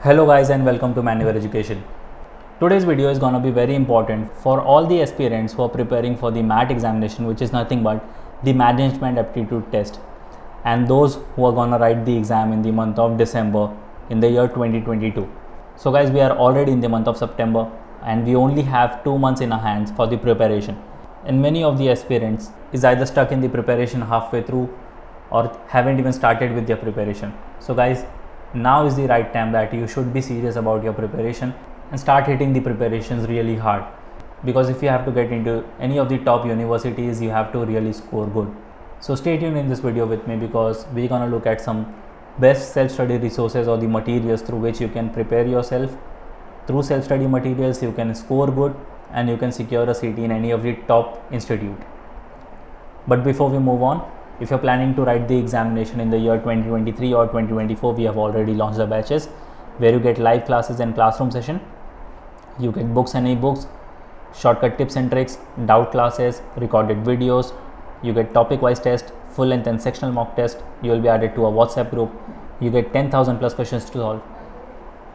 Hello guys and welcome to Manual Education. Today's video is gonna be very important for all the aspirants who are preparing for the MAT examination, which is nothing but the Management Aptitude Test, and those who are gonna write the exam in the month of December in the year 2022. So guys, we are already in the month of September and we only have 2 months in our hands for the preparation. And many of the aspirants is either stuck in the preparation halfway through or haven't even started with their preparation. So guys, now is the right time that you should be serious about your preparation and start hitting the preparations really hard, because if you have to get into any of the top universities, you have to really score good. So stay tuned in this video with me, because we're gonna look at some best self-study resources or the materials through which you can prepare yourself. Through self-study materials you can score good and you can secure a seat in any of the top institute. But before we move on, if you're planning to write the examination in the year 2023 or 2024, we have already launched the batches where you get live classes and classroom session. You get books and ebooks, shortcut tips and tricks, doubt classes, recorded videos. You get topic wise test, full length and sectional mock test. You will be added to a WhatsApp group. You get 10,000 plus questions to solve,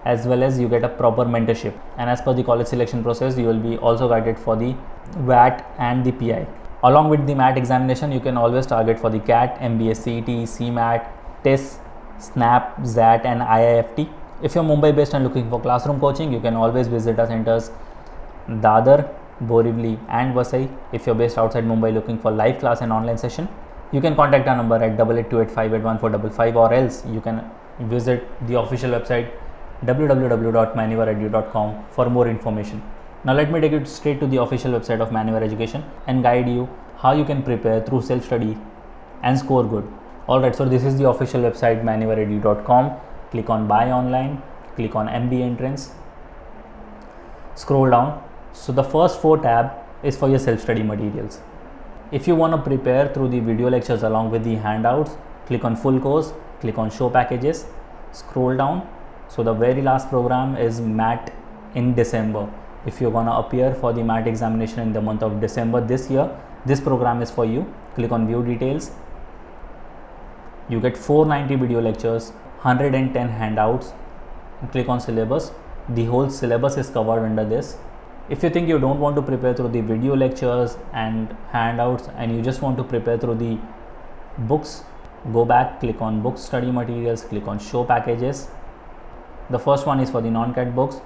as well as you get a proper mentorship. And as per the college selection process, you will be also guided for the VAT and the PI. Along with the MAT examination, you can always target for the CAT, MBACET, CMAT, TEST, SNAP, ZAT and IIFT. If you're Mumbai based and looking for classroom coaching, you can always visit our centers Dadar, Borivali and Vasai. If you're based outside Mumbai looking for live class and online session, you can contact our number at 8828581455, or else you can visit the official website www.manualedu.com for more information. Now let me take you straight to the official website of Manual Education and guide you how you can prepare through self-study and score good. Alright, so this is the official website manualedu.com. Click on buy online, click on MBA entrance, scroll down. So the first 4 tab is for your self-study materials. If you want to prepare through the video lectures along with the handouts, click on full course, click on show packages, scroll down. So the very last program is MAT in December. If you're gonna appear for the MAT examination in the month of December this year, this program is for you. Click on view details. You get 490 video lectures, 110 handouts. Click on syllabus. The whole syllabus is covered under this. If you think you don't want to prepare through the video lectures and handouts and you just want to prepare through the books, go back, click on book study materials, click on show packages. The first one is for the non-CAT books.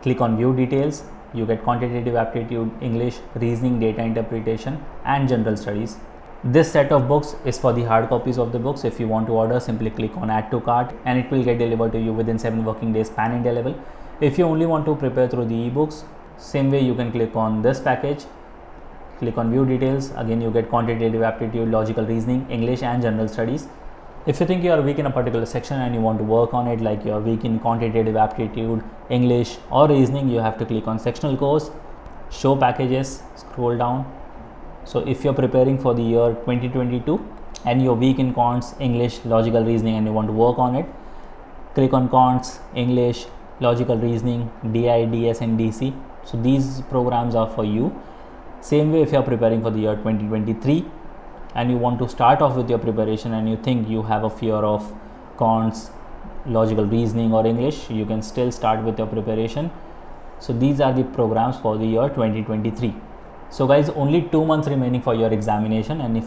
Click on view details. You get quantitative aptitude, English, reasoning, data interpretation and general studies. This set of books is for the hard copies of the books. If you want to order, simply click on add to cart and it will get delivered to you within 7 working days pan India level. If you only want to prepare through the ebooks, same way you can click on this package, click on view details. Again you get quantitative aptitude, logical reasoning, English and general studies. If you think you are weak in a particular section and you want to work on it, like you are weak in quantitative aptitude, English or reasoning, you have to click on sectional course, show packages, scroll down. So if you're preparing for the year 2022 and you're weak in quants, English, logical reasoning and you want to work on it, click on quants, English, logical reasoning, DI, DS and DC. So these programs are for you. Same way if you're preparing for the year 2023 and you want to start off with your preparation and you think you have a fear of quants, logical reasoning or English, you can still start with your preparation. So these are the programs for the year 2023. So guys, only 2 months remaining for your examination, and if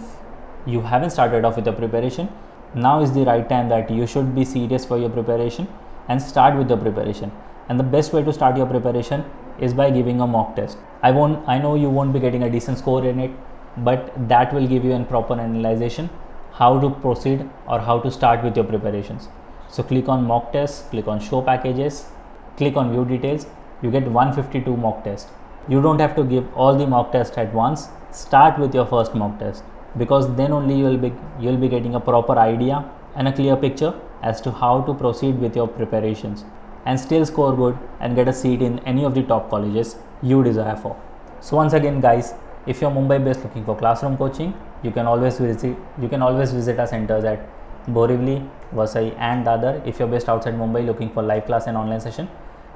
you haven't started off with your preparation, now is the right time that you should be serious for your preparation and start with the preparation. And the best way to start your preparation is by giving a mock test. I know you won't be getting a decent score in it, but that will give you a proper analyzation how to proceed or how to start with your preparations. So click on mock test, click on show packages, click on view details. You get 152 mock tests. You don't have to give all the mock tests at once. Start with your first mock test, because then only you'll be getting a proper idea and a clear picture as to how to proceed with your preparations and still score good and get a seat in any of the top colleges you desire for. So once again guys, if you're Mumbai based looking for classroom coaching, you can always visit our centers at Borivali, Vasai and Dadar. If you're based outside Mumbai looking for live class and online session,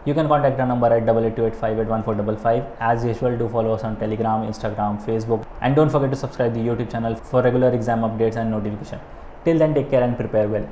you can contact our number at 8828581455. As usual, do follow us on Telegram, Instagram, Facebook, and don't forget to subscribe the YouTube channel for regular exam updates and notification. Till then, take care and prepare well.